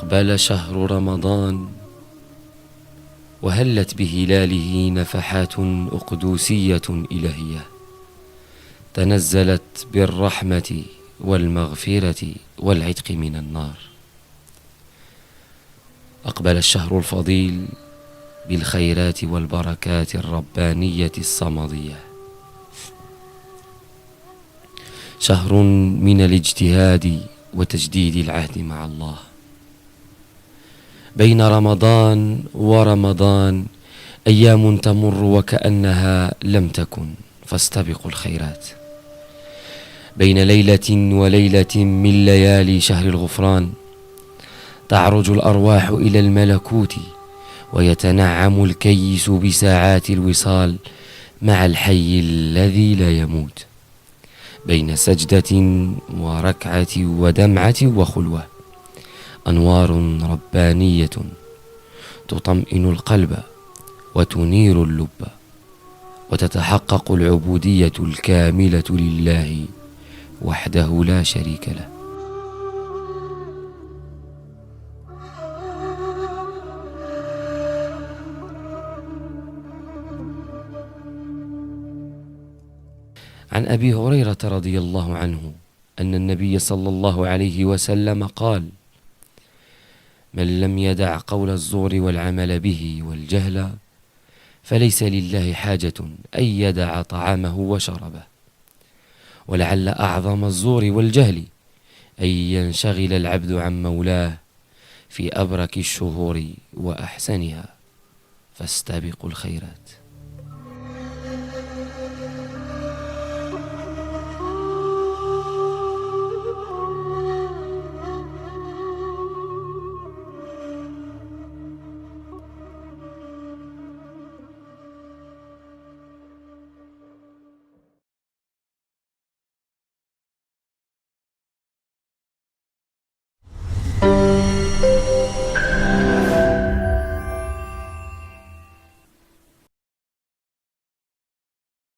أقبل شهر رمضان وهلت بهلاله نفحات أقدوسية إلهية تنزلت بالرحمة والمغفرة والعتق من النار. أقبل الشهر الفضيل بالخيرات والبركات الربانية الصمدية، شهر من الاجتهاد وتجديد العهد مع الله. بين رمضان ورمضان أيام تمر وكأنها لم تكن، فاستبقوا الخيرات. بين ليلة وليلة من ليالي شهر الغفران تعرج الأرواح إلى الملكوت، ويتنعم الكيس بساعات الوصال مع الحي الذي لا يموت. بين سجدة وركعة ودمعة وخلوة أنوار ربانية تطمئن القلب وتنير اللب، وتتحقق العبودية الكاملة لله وحده لا شريك له. عن أبي هريرة رضي الله عنه أن النبي صلى الله عليه وسلم قال: من لم يدع قول الزور والعمل به والجهل فليس لله حاجة أن يدع طعامه وشربه. ولعل أعظم الزور والجهل أن ينشغل العبد عن مولاه في أبرك الشهور وأحسنها، فاستبقوا الخيرات.